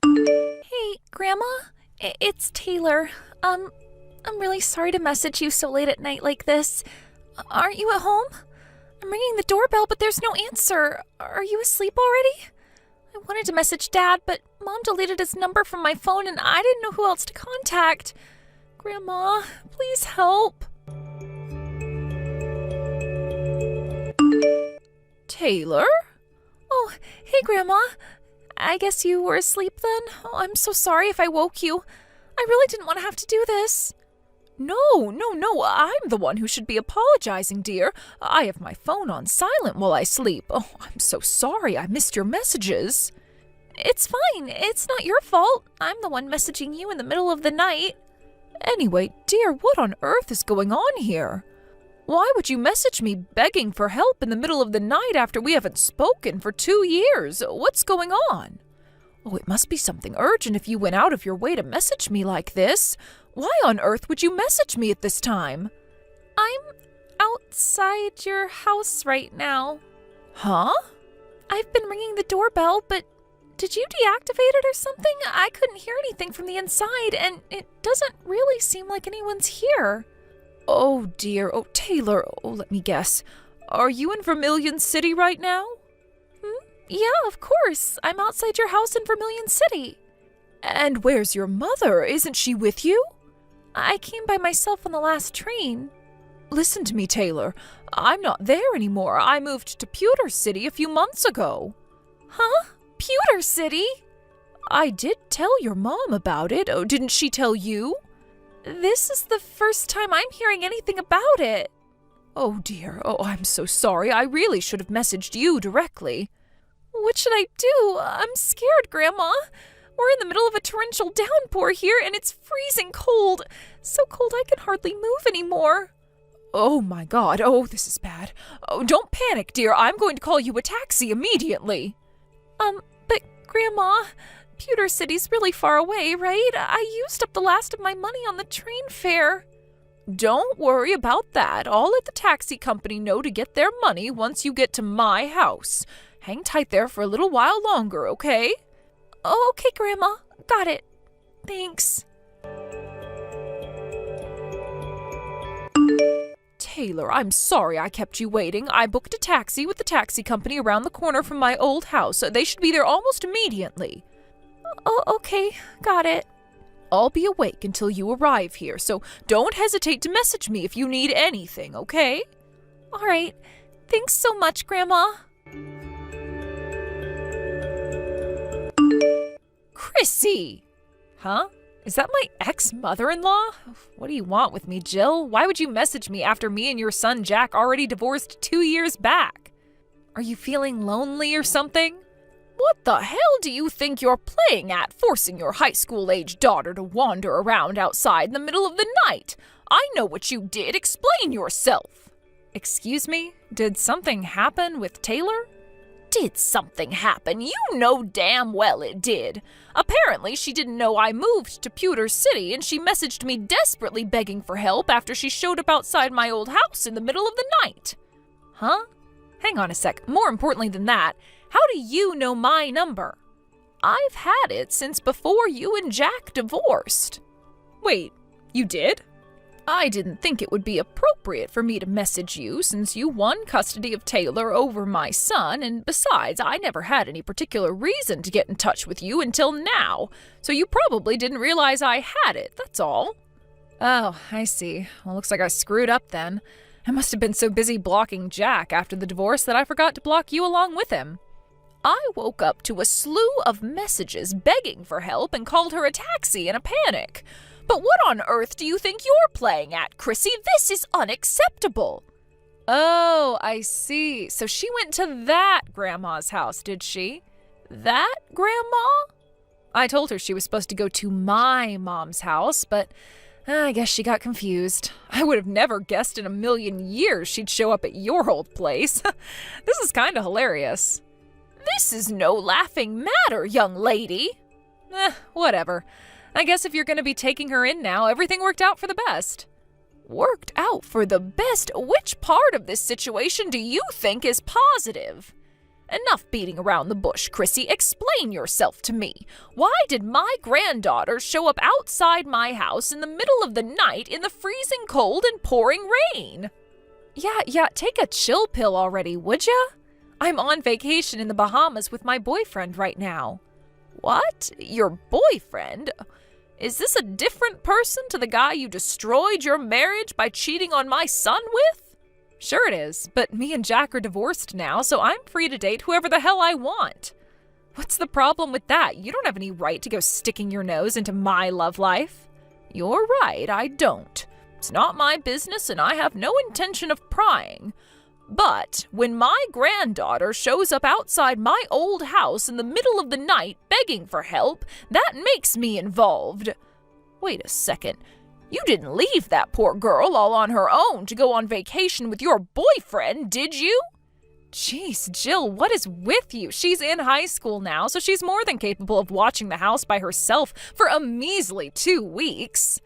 Hey, Grandma, it's Taylor. I'm really sorry to message you so late at night like this. Aren't you at home? I'm ringing the doorbell, but there's no answer. Are you asleep already? I wanted to message Dad, but Mom deleted his number from my phone and I didn't know who else to contact. Grandma, please help. Taylor? Oh, hey, Grandma. I guess you were asleep then? Oh, I'm so sorry if I woke you. I really didn't want to have to do this. No, I'm the one who should be apologizing, dear. I have my phone on silent while I sleep. Oh, I'm so sorry I missed your messages. It's fine. It's not your fault. I'm the one messaging you in the middle of the night. Anyway, dear, what on earth is going on here? Why would you message me begging for help in the middle of the night after we haven't spoken for 2 years? What's going on? Oh, it must be something urgent if you went out of your way to message me like this. Why on earth would you message me at this time? I'm outside your house right now. Huh? I've been ringing the doorbell, but did you deactivate it or something? I couldn't hear anything from the inside, and it doesn't really seem like anyone's here. Oh, dear. Oh, Taylor. Oh, let me guess. Are you in Vermilion City right now? Yeah, of course. I'm outside your house in Vermilion City. And where's your mother? Isn't she with you? I came by myself on the last train. Listen to me, Taylor. I'm not there anymore. I moved to Pewter City a few months ago. Huh? Pewter City? I did tell your mom about it. Oh, didn't she tell you? This is the first time I'm hearing anything about it. Oh, dear. Oh, I'm so sorry. I really should have messaged you directly. What should I do? I'm scared, Grandma. We're in the middle of a torrential downpour here, and it's freezing cold. So cold I can hardly move anymore. Oh, my God. Oh, this is bad. Oh, don't panic, dear. I'm going to call you a taxi immediately. But Grandma, Pewter City's really far away, right? I used up the last of my money on the train fare. Don't worry about that. I'll let the taxi company know to get their money once you get to my house. Hang tight there for a little while longer, okay? Oh, okay, Grandma. Got it. Thanks. Taylor, I'm sorry I kept you waiting. I booked a taxi with the taxi company around the corner from my old house. They should be there almost immediately. Oh, okay. Got it. I'll be awake until you arrive here, so don't hesitate to message me if you need anything, okay? All right. Thanks so much, Grandma. Chrissy! Huh? Is that my ex-mother-in-law? What do you want with me, Jill? Why would you message me after me and your son Jack already divorced 2 years back? Are you feeling lonely or something? What the hell do you think you're playing at, forcing your high school-age daughter to wander around outside in the middle of the night? I know what you did. Explain yourself. Excuse me? Did something happen with Taylor? Did something happen? You know damn well it did. Apparently, she didn't know I moved to Pewter City, and she messaged me desperately begging for help after she showed up outside my old house in the middle of the night. Huh? Hang on a sec. More importantly than that, how do you know my number? I've had it since before you and Jack divorced. Wait, you did? I didn't think it would be appropriate for me to message you since you won custody of Taylor over my son, and besides, I never had any particular reason to get in touch with you until now, so you probably didn't realize I had it, that's all. Oh, I see. Well, looks like I screwed up then. I must have been so busy blocking Jack after the divorce that I forgot to block you along with him. I woke up to a slew of messages begging for help and called her a taxi in a panic. But what on earth do you think you're playing at, Chrissy? This is unacceptable. Oh, I see. So she went to that grandma's house, did she? That grandma? I told her she was supposed to go to my mom's house, but I guess she got confused. I would have never guessed in a million years she'd show up at your old place. This is kind of hilarious. This is no laughing matter, young lady. Whatever. I guess if you're going to be taking her in now, everything worked out for the best. Worked out for the best? Which part of this situation do you think is positive? Enough beating around the bush, Chrissy. Explain yourself to me. Why did my granddaughter show up outside my house in the middle of the night in the freezing cold and pouring rain? Yeah, take a chill pill already, would ya? I'm on vacation in the Bahamas with my boyfriend right now. What? Your boyfriend? Is this a different person to the guy you destroyed your marriage by cheating on my son with? Sure it is, but me and Jack are divorced now, so I'm free to date whoever the hell I want. What's the problem with that? You don't have any right to go sticking your nose into my love life. You're right, I don't. It's not my business and I have no intention of prying. But when my granddaughter shows up outside my old house in the middle of the night begging for help, that makes me involved. Wait a second. You didn't leave that poor girl all on her own to go on vacation with your boyfriend, did you? Jeez, Jill, what is with you? She's in high school now, so she's more than capable of watching the house by herself for a measly 2 weeks.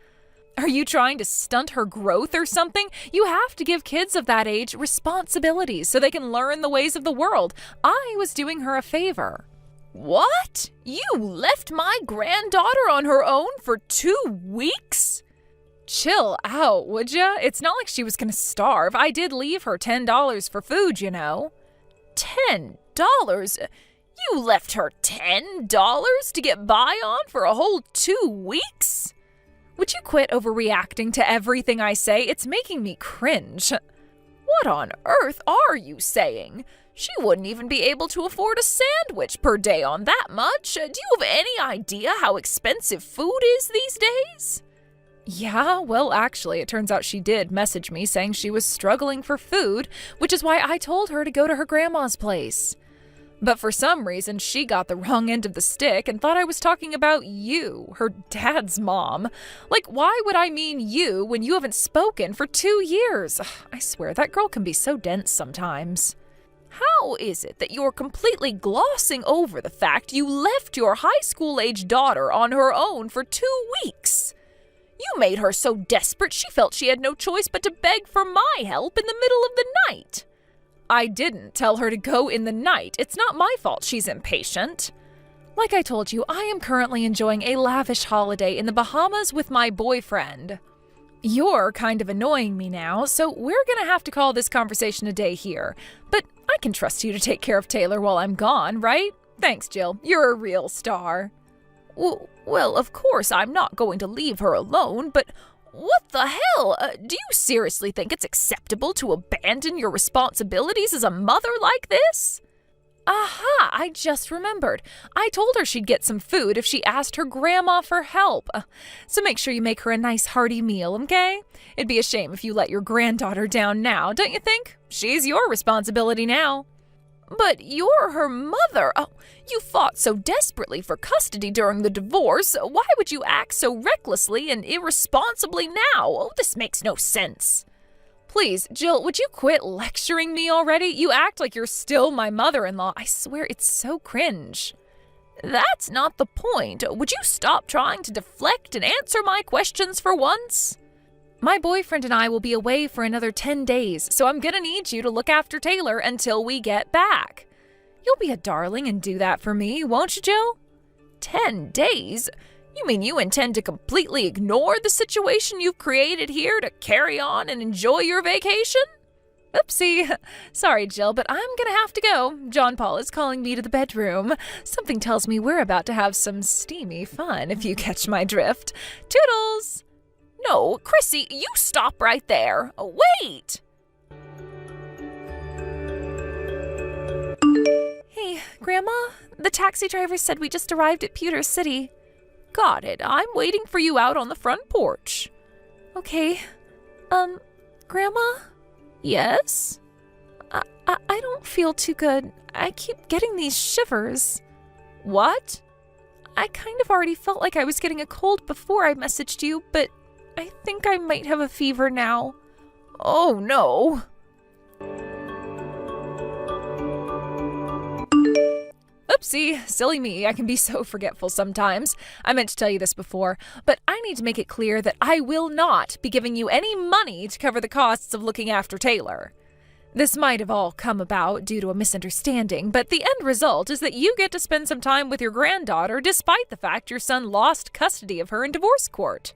Are you trying to stunt her growth or something? You have to give kids of that age responsibilities so they can learn the ways of the world. I was doing her a favor. What? You left my granddaughter on her own for 2 weeks? Chill out, would ya? It's not like she was gonna starve. I did leave her $10 for food, you know. $10? You left her $10 to get by on for a whole 2 weeks? Would you quit overreacting to everything I say? It's making me cringe. What on earth are you saying? She wouldn't even be able to afford a sandwich per day on that much. Do you have any idea how expensive food is these days? Yeah, well, actually, it turns out she did message me saying she was struggling for food, which is why I told her to go to her grandma's place. But for some reason, she got the wrong end of the stick and thought I was talking about you, her dad's mom. Like, why would I mean you when you haven't spoken for 2 years? I swear, that girl can be so dense sometimes. How is it that you're completely glossing over the fact you left your high school-age daughter on her own for 2 weeks? You made her so desperate she felt she had no choice but to beg for my help in the middle of the night. I didn't tell her to go in the night. It's not my fault she's impatient. Like I told you, I am currently enjoying a lavish holiday in the Bahamas with my boyfriend. You're kind of annoying me now, so we're gonna have to call this conversation a day here. But I can trust you to take care of Taylor while I'm gone, right? Thanks, Jill. You're a real star. Well, of course I'm not going to leave her alone, but what the hell? Do you seriously think it's acceptable to abandon your responsibilities as a mother like this? Aha, I just remembered. I told her she'd get some food if she asked her grandma for help. So make sure you make her a nice hearty meal, okay? It'd be a shame if you let your granddaughter down now, don't you think? She's your responsibility now. But you're her mother. Oh, you fought so desperately for custody during the divorce. Why would you act so recklessly and irresponsibly now? Oh, this makes no sense. Please, Jill, would you quit lecturing me already? You act like you're still my mother-in-law. I swear it's so cringe. That's not the point. Would you stop trying to deflect and answer my questions for once? My boyfriend and I will be away for another 10 days, so I'm gonna need you to look after Taylor until we get back. You'll be a darling and do that for me, won't you, Jill? 10 days? You mean you intend to completely ignore the situation you've created here to carry on and enjoy your vacation? Oopsie. Sorry, Jill, but I'm gonna have to go. John Paul is calling me to the bedroom. Something tells me we're about to have some steamy fun, if you catch my drift. Toodles! No, Chrissy, you stop right there. Wait! Hey, Grandma, the taxi driver said we just arrived at Pewter City. Got it. I'm waiting for you out on the front porch. Okay. Grandma? Yes? I don't feel too good. I keep getting these shivers. What? I kind of already felt like I was getting a cold before I messaged you, but I think I might have a fever now. Oh, no. Oopsie, silly me. I can be so forgetful sometimes. I meant to tell you this before, but I need to make it clear that I will not be giving you any money to cover the costs of looking after Taylor. This might have all come about due to a misunderstanding, but the end result is that you get to spend some time with your granddaughter despite the fact your son lost custody of her in divorce court.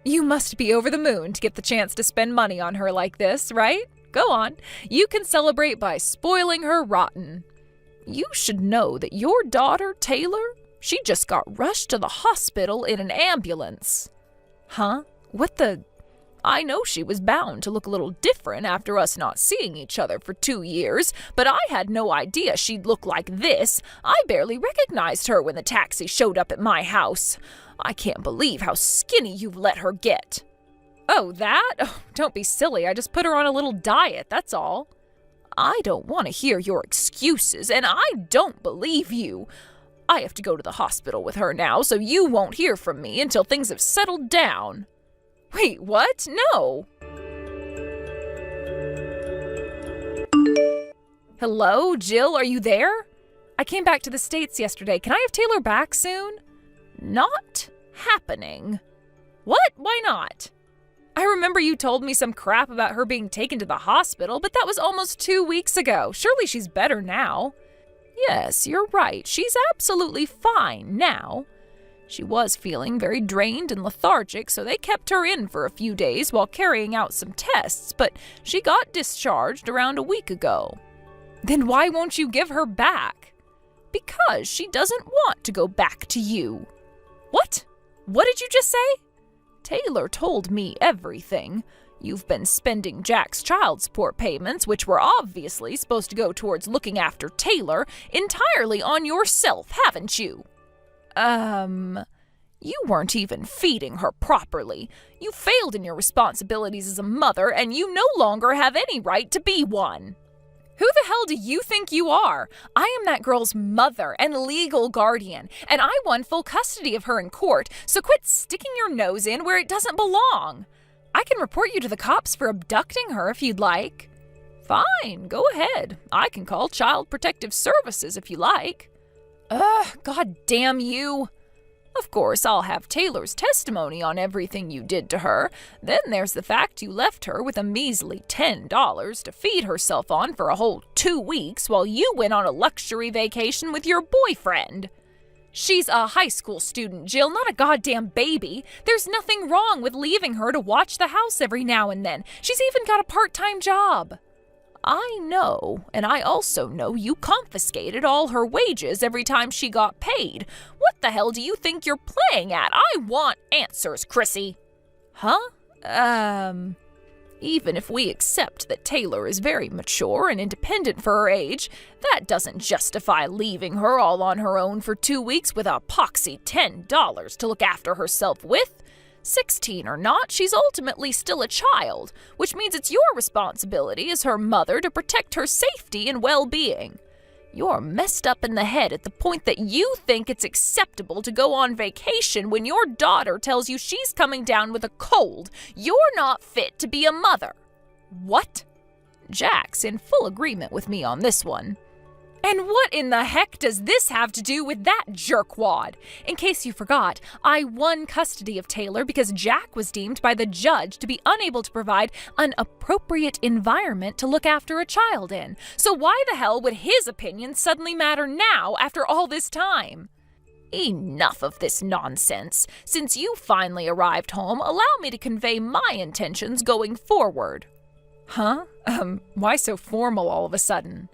You must be over the moon to get the chance to spend money on her like this, right? Go on. You can celebrate by spoiling her rotten. You should know that your daughter, Taylor, she just got rushed to the hospital in an ambulance. Huh? What the... I know she was bound to look a little different after us not seeing each other for 2 years, but I had no idea she'd look like this. I barely recognized her when the taxi showed up at my house. I can't believe how skinny you've let her get. Oh, that? Oh, don't be silly. I just put her on a little diet, that's all. I don't want to hear your excuses, and I don't believe you. I have to go to the hospital with her now, so you won't hear from me until things have settled down. Wait, what? No. Hello, Jill, are you there? I came back to the States yesterday. Can I have Taylor back soon? Not happening. What? Why not? I remember you told me some crap about her being taken to the hospital, but that was almost 2 weeks ago. Surely she's better now. Yes, you're right. She's absolutely fine now. She was feeling very drained and lethargic, so they kept her in for a few days while carrying out some tests, but she got discharged around a week ago. Then why won't you give her back? Because she doesn't want to go back to you. What? What did you just say? Taylor told me everything. You've been spending Jack's child support payments, which were obviously supposed to go towards looking after Taylor, entirely on yourself, haven't you? You weren't even feeding her properly. You failed in your responsibilities as a mother, and you no longer have any right to be one. Who the hell do you think you are? I am that girl's mother and legal guardian, and I won full custody of her in court, so quit sticking your nose in where it doesn't belong. I can report you to the cops for abducting her if you'd like. Fine, go ahead. I can call Child Protective Services if you like. God damn you. Of course, I'll have Taylor's testimony on everything you did to her. Then there's the fact you left her with a measly $10 to feed herself on for a whole 2 weeks while you went on a luxury vacation with your boyfriend. She's a high school student, Jill, not a goddamn baby. There's nothing wrong with leaving her to watch the house every now and then. She's even got a part-time job. I know, and I also know you confiscated all her wages every time she got paid. What the hell do you think you're playing at? I want answers, Chrissy. Huh? Even if we accept that Taylor is very mature and independent for her age, that doesn't justify leaving her all on her own for 2 weeks with a poxy $10 to look after herself with. 16 or not, she's ultimately still a child, which means it's your responsibility as her mother to protect her safety and well-being. You're messed up in the head at the point that you think it's acceptable to go on vacation when your daughter tells you she's coming down with a cold. You're not fit to be a mother. What? Jack's in full agreement with me on this one. And what in the heck does this have to do with that jerkwad? In case you forgot, I won custody of Taylor because Jack was deemed by the judge to be unable to provide an appropriate environment to look after a child in. So why the hell would his opinion suddenly matter now after all this time? Enough of this nonsense. Since you finally arrived home, allow me to convey my intentions going forward. Huh? Why so formal all of a sudden?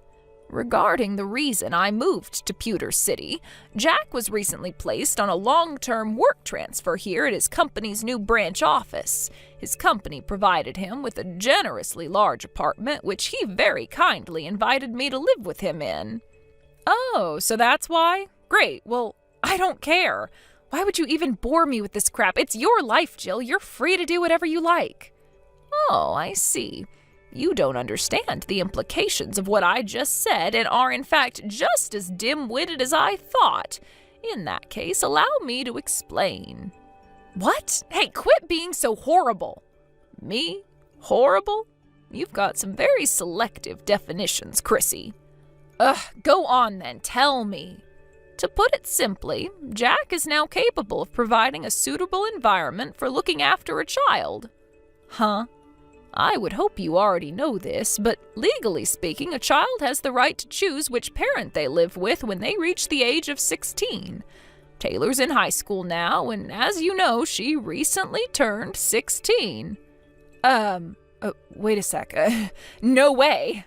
Regarding the reason I moved to Pewter City, Jack was recently placed on a long-term work transfer here at his company's new branch office. His company provided him with a generously large apartment, which he very kindly invited me to live with him in. Oh, so that's why? Great, well, I don't care. Why would you even bore me with this crap? It's your life, Jill. You're free to do whatever you like. Oh, I see. You don't understand the implications of what I just said and are in fact just as dim-witted as I thought. In that case, allow me to explain. What? Hey, quit being so horrible. Me? Horrible? You've got some very selective definitions, Chrissy. Go on then, tell me. To put it simply, Jack is now capable of providing a suitable environment for looking after a child. Huh? I would hope you already know this, but legally speaking, a child has the right to choose which parent they live with when they reach the age of 16. Taylor's in high school now, and as you know, she recently turned 16. Wait a sec. No way.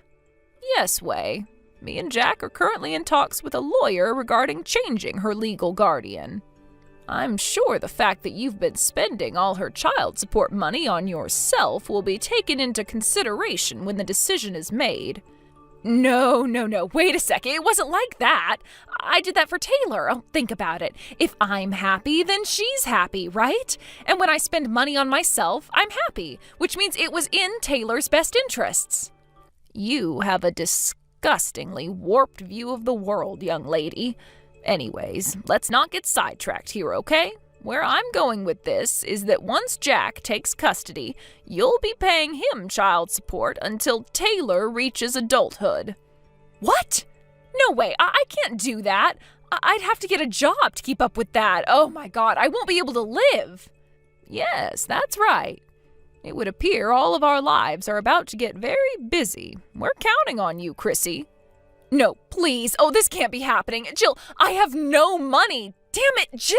Yes, way. Me and Jack are currently in talks with a lawyer regarding changing her legal guardian. I'm sure the fact that you've been spending all her child support money on yourself will be taken into consideration when the decision is made. No. Wait a second. It wasn't like that. I did that for Taylor. Oh, think about it. If I'm happy, then she's happy, right? And when I spend money on myself, I'm happy, which means it was in Taylor's best interests. You have a disgustingly warped view of the world, young lady. Anyways, let's not get sidetracked here, okay? Where I'm going with this is that once Jack takes custody, you'll be paying him child support until Taylor reaches adulthood. What? No way, I can't do that. I'd have to get a job to keep up with that. Oh my God, I won't be able to live. Yes, that's right. It would appear all of our lives are about to get very busy. We're counting on you, Chrissy. No, please. Oh, this can't be happening. Jill, I have no money. Damn it, Jill!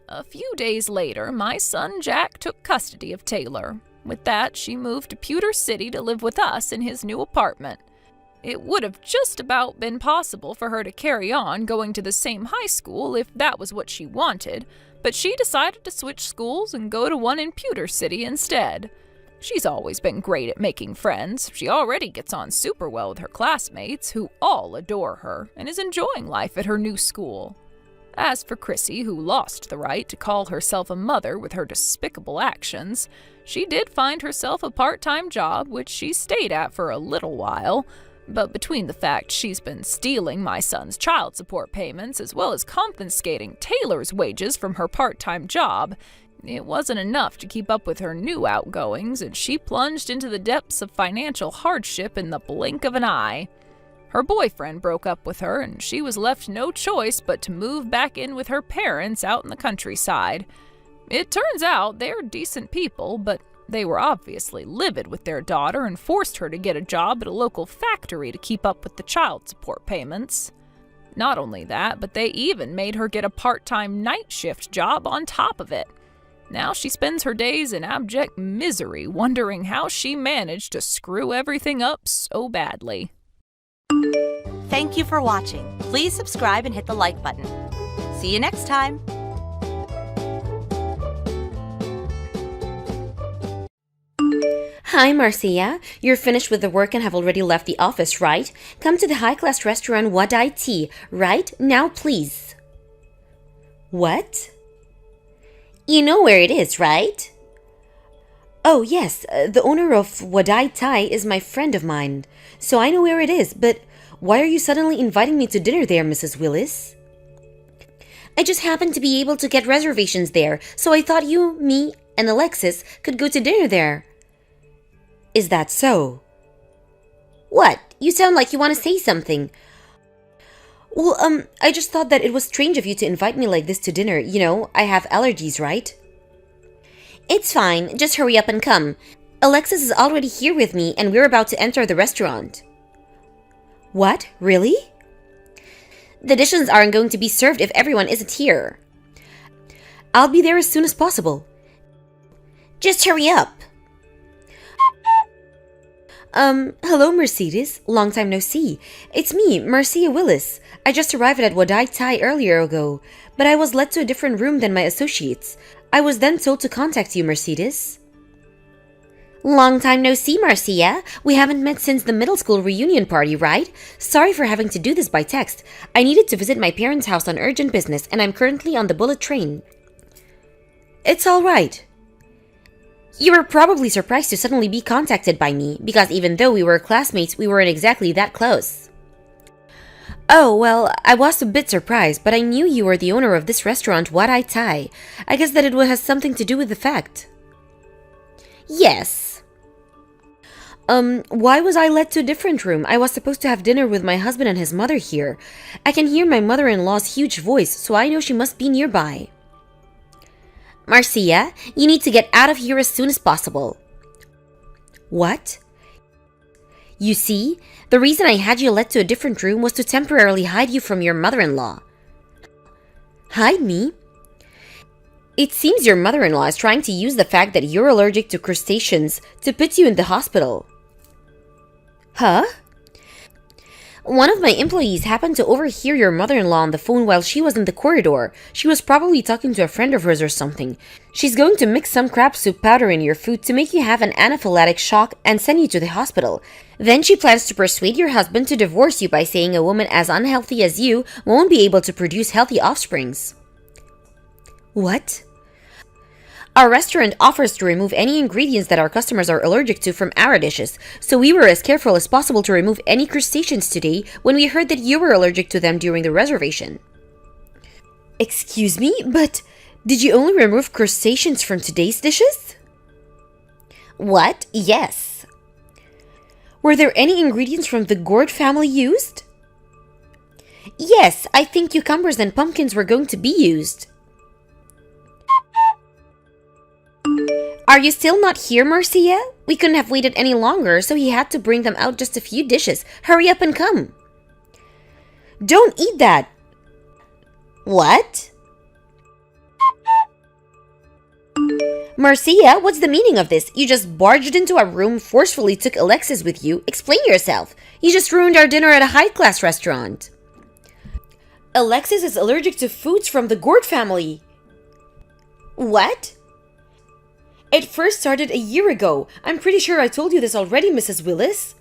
A few days later, my son Jack took custody of Taylor. With that, she moved to Pewter City to live with us in his new apartment. It would have just about been possible for her to carry on going to the same high school if that was what she wanted, but she decided to switch schools and go to one in Pewter City instead. She's always been great at making friends. She already gets on super well with her classmates, who all adore her, and is enjoying life at her new school. As for Chrissy, who lost the right to call herself a mother with her despicable actions, she did find herself a part-time job, which she stayed at for a little while, but between the fact she's been stealing my son's child support payments as well as confiscating Taylor's wages from her part-time job, it wasn't enough to keep up with her new outgoings, and she plunged into the depths of financial hardship in the blink of an eye. Her boyfriend broke up with her, and she was left no choice but to move back in with her parents out in the countryside. It turns out they're decent people, but they were obviously livid with their daughter and forced her to get a job at a local factory to keep up with the child support payments. Not only that, but they even made her get a part-time night shift job on top of it. Now she spends her days in abject misery, wondering how she managed to screw everything up so badly. Thank you for watching. Please subscribe and hit the like button. See you next time. Hi, Marcia. You're finished with the work and have already left the office, right? Come to the high-class restaurant Wadai Tea, right? Now, please. What? You know where it is, right? Oh, yes. The owner of Wadai Thai is my friend of mine, so I know where it is. But why are you suddenly inviting me to dinner there, Mrs. Willis? I just happened to be able to get reservations there, so I thought you, me, and Alexis could go to dinner there. Is that so? What? You sound like you want to say something. Well, I just thought that it was strange of you to invite me like this to dinner. You know, I have allergies, right? It's fine. Just hurry up and come. Alexis is already here with me, and we're about to enter the restaurant. What? Really? The dishes aren't going to be served if everyone isn't here. I'll be there as soon as possible. Just hurry up. Hello, Mercedes. Long time no see. It's me, Marcia Willis. I just arrived at Wadai Thai earlier ago, but I was led to a different room than my associates. I was then told to contact you, Mercedes. Long time no see, Marcia. We haven't met since the middle school reunion party, right? Sorry for having to do this by text. I needed to visit my parents' house on urgent business, and I'm currently on the bullet train. It's all right. You were probably surprised to suddenly be contacted by me, because even though we were classmates, we weren't exactly that close. Oh, well, I was a bit surprised, but I knew you were the owner of this restaurant, Wadai Thai. I guess that it has something to do with the fact. Yes. Why was I led to a different room? I was supposed to have dinner with my husband and his mother here. I can hear my mother-in-law's huge voice, so I know she must be nearby. Marcia, you need to get out of here as soon as possible. What? You see, the reason I had you led to a different room was to temporarily hide you from your mother-in-law. Hide me? It seems your mother-in-law is trying to use the fact that you're allergic to crustaceans to put you in the hospital. Huh? One of my employees happened to overhear your mother-in-law on the phone while she was in the corridor. She was probably talking to a friend of hers or something. She's going to mix some crab soup powder in your food to make you have an anaphylactic shock and send you to the hospital. Then she plans to persuade your husband to divorce you by saying a woman as unhealthy as you won't be able to produce healthy offsprings. What? Our restaurant offers to remove any ingredients that our customers are allergic to from our dishes, so we were as careful as possible to remove any crustaceans today when we heard that you were allergic to them during the reservation. Excuse me, but did you only remove crustaceans from today's dishes? What? Yes. Were there any ingredients from the gourd family used? Yes, I think cucumbers and pumpkins were going to be used. Are you still not here, Marcia? We couldn't have waited any longer, so he had to bring them out just a few dishes. Hurry up and come. Don't eat that. What? Marcia, what's the meaning of this? You just barged into our room, forcefully took Alexis with you. Explain yourself. You just ruined our dinner at a high-class restaurant. Alexis is allergic to foods from the gourd family. What? It first started a year ago. I'm pretty sure I told you this already, Mrs. Willis.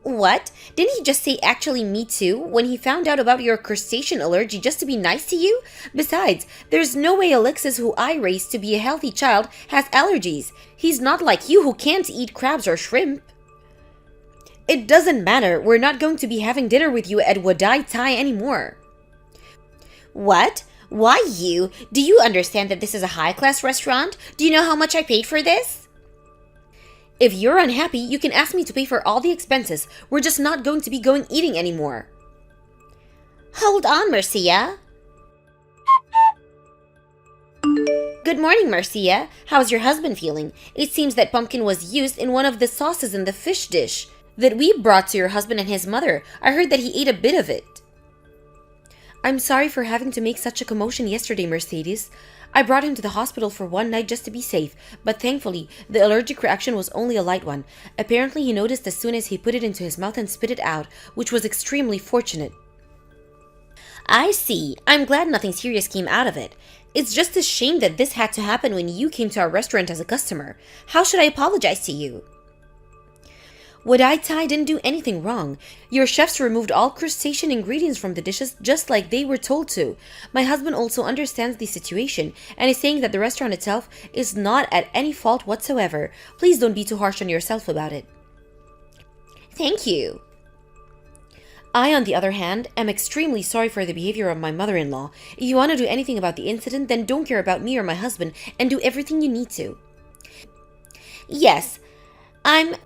What? Didn't he just say actually me too when he found out about your crustacean allergy just to be nice to you? Besides, there's no way Alexis, who I raised to be a healthy child, has allergies. He's not like you who can't eat crabs or shrimp. It doesn't matter. We're not going to be having dinner with you at Wadai Thai anymore. What? Why you? Do you understand that this is a high-class restaurant? Do you know how much I paid for this? If you're unhappy, you can ask me to pay for all the expenses. We're just not going to be going eating anymore. Hold on, Marcia. Good morning, Marcia. How's your husband feeling? It seems that pumpkin was used in one of the sauces in the fish dish that we brought to your husband and his mother. I heard that he ate a bit of it. I'm sorry for having to make such a commotion yesterday, Mercedes. I brought him to the hospital for one night just to be safe, but thankfully, the allergic reaction was only a light one. Apparently, he noticed as soon as he put it into his mouth and spit it out, which was extremely fortunate. I see. I'm glad nothing serious came out of it. It's just a shame that this had to happen when you came to our restaurant as a customer. How should I apologize to you? Wadai Thai didn't do anything wrong. Your chefs removed all crustacean ingredients from the dishes just like they were told to. My husband also understands the situation and is saying that the restaurant itself is not at any fault whatsoever. Please don't be too harsh on yourself about it. Thank you. I, on the other hand, am extremely sorry for the behavior of my mother-in-law. If you want to do anything about the incident, then don't care about me or my husband and do everything you need to. Yes.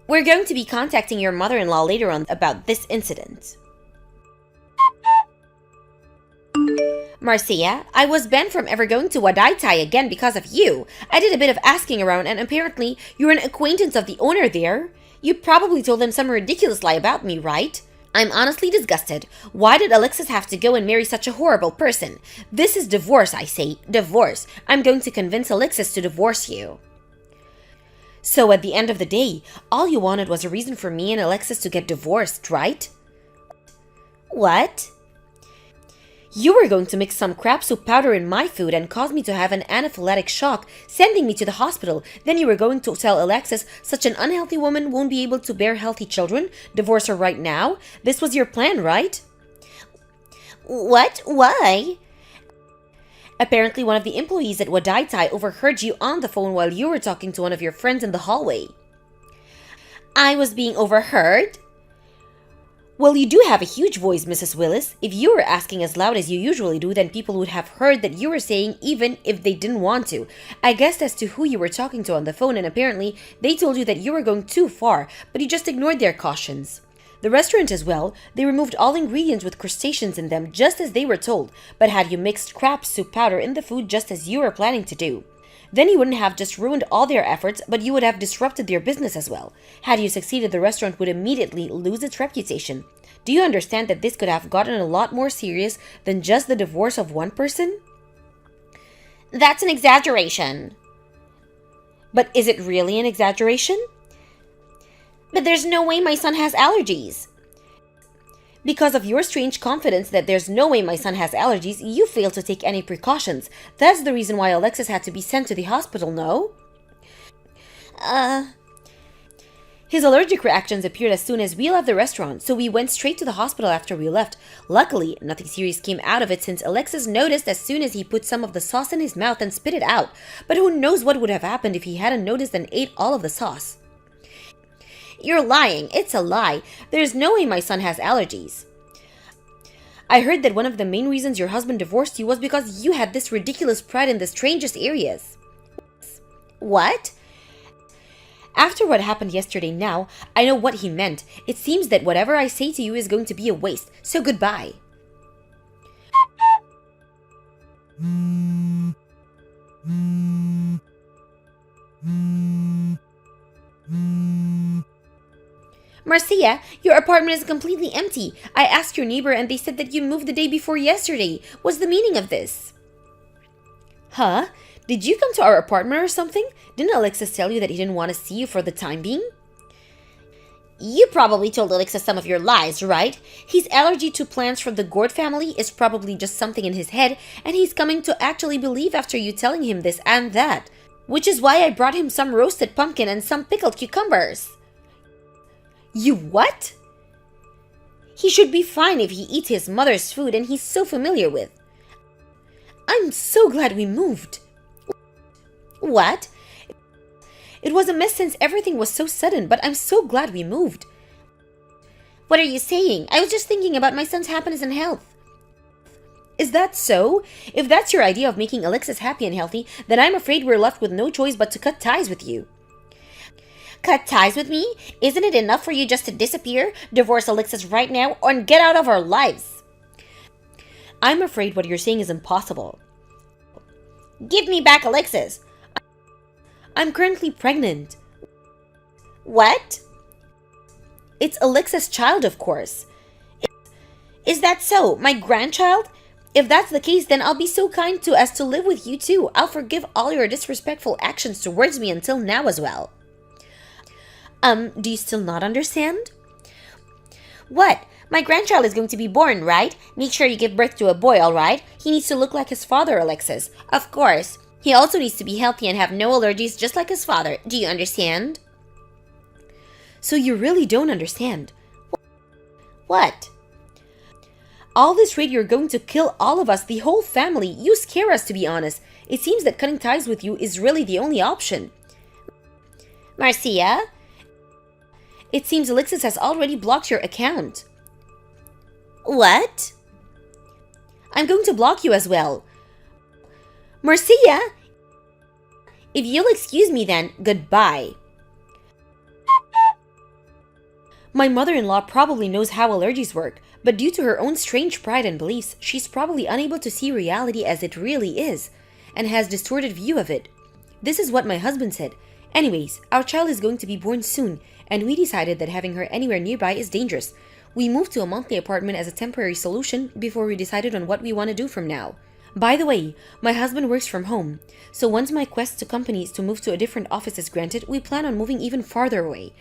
We're going to be contacting your mother-in-law later on about this incident. Marcia, I was banned from ever going to Wadai Thai again because of you. I did a bit of asking around and apparently you're an acquaintance of the owner there. You probably told them some ridiculous lie about me, right? I'm honestly disgusted. Why did Alexis have to go and marry such a horrible person? This is divorce, I say. Divorce. I'm going to convince Alexis to divorce you. So at the end of the day, all you wanted was a reason for me and Alexis to get divorced, right? What? You were going to mix some crab soup powder in my food and cause me to have an anaphylactic shock, sending me to the hospital. Then you were going to tell Alexis such an unhealthy woman won't be able to bear healthy children, divorce her right now. This was your plan, right? What? Why? Apparently, one of the employees at Wadai Thai overheard you on the phone while you were talking to one of your friends in the hallway. I was being overheard? Well, you do have a huge voice, Mrs. Willis. If you were asking as loud as you usually do, then people would have heard that you were saying even if they didn't want to. I guessed as to who you were talking to on the phone, and apparently they told you that you were going too far, but you just ignored their cautions. The restaurant as well, they removed all ingredients with crustaceans in them just as they were told, but had you mixed crab soup powder in the food just as you were planning to do. Then you wouldn't have just ruined all their efforts, but you would have disrupted their business as well. Had you succeeded, the restaurant would immediately lose its reputation. Do you understand that this could have gotten a lot more serious than just the divorce of one person? That's an exaggeration. But is it really an exaggeration? But there's no way my son has allergies. Because of your strange confidence that there's no way my son has allergies, you failed to take any precautions. That's the reason why Alexis had to be sent to the hospital, no? His allergic reactions appeared as soon as we left the restaurant, so we went straight to the hospital after we left. Luckily, nothing serious came out of it since Alexis noticed as soon as he put some of the sauce in his mouth and spit it out. But who knows what would have happened if he hadn't noticed and ate all of the sauce. You're lying. It's a lie. There's no way my son has allergies. I heard that one of the main reasons your husband divorced you was because you had this ridiculous pride in the strangest areas. What? After what happened yesterday now, I know what he meant. It seems that whatever I say to you is going to be a waste, so goodbye. Marcia, your apartment is completely empty. I asked your neighbor and they said that you moved the day before yesterday. What's the meaning of this? Huh? Did you come to our apartment or something? Didn't Alexis tell you that he didn't want to see you for the time being? You probably told Alexis some of your lies, right? His allergy to plants from the gourd family is probably just something in his head, and he's coming to actually believe after you telling him this and that. Which is why I brought him some roasted pumpkin and some pickled cucumbers. You what? He should be fine if he eats his mother's food and he's so familiar with. I'm so glad we moved. What? It was a mess since everything was so sudden, but I'm so glad we moved. What are you saying? I was just thinking about my son's happiness and health. Is that so? If that's your idea of making Alexis happy and healthy, then I'm afraid we're left with no choice but to cut ties with you. Cut ties with me? Isn't it enough for you just to disappear, divorce Alexis right now, and get out of our lives? I'm afraid what you're saying is impossible. Give me back Alexis. I'm currently pregnant. What? It's Alexis' child, of course. Is that so? My grandchild? If that's the case, then I'll be so kind as to live with you too. I'll forgive all your disrespectful actions towards me until now as well. Do you still not understand? What? My grandchild is going to be born, right? Make sure you give birth to a boy, alright? He needs to look like his father, Alexis. Of course. He also needs to be healthy and have no allergies just like his father. Do you understand? So you really don't understand. What? All this rate you're going to kill all of us, the whole family. You scare us, to be honest. It seems that cutting ties with you is really the only option. Marcia? It seems Alexis has already blocked your account. What? I'm going to block you as well. Marcia? If you'll excuse me then, goodbye. My mother-in-law probably knows how allergies work, but due to her own strange pride and beliefs, she's probably unable to see reality as it really is, and has distorted view of it. This is what my husband said. Anyways, our child is going to be born soon, and we decided that having her anywhere nearby is dangerous. We moved to a monthly apartment as a temporary solution before we decided on what we want to do from now. By the way, my husband works from home, so once my quest to companies to move to a different office is granted, we plan on moving even farther away.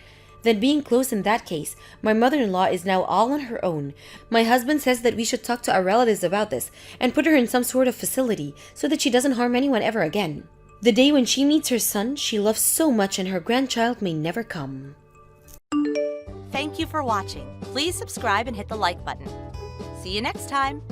Then being close in that case, my mother-in-law is now all on her own. My husband says that we should talk to our relatives about this and put her in some sort of facility so that she doesn't harm anyone ever again. The day when she meets her son, she loves so much and her grandchild may never come. Thank you for watching. Please subscribe and hit the like button. See you next time.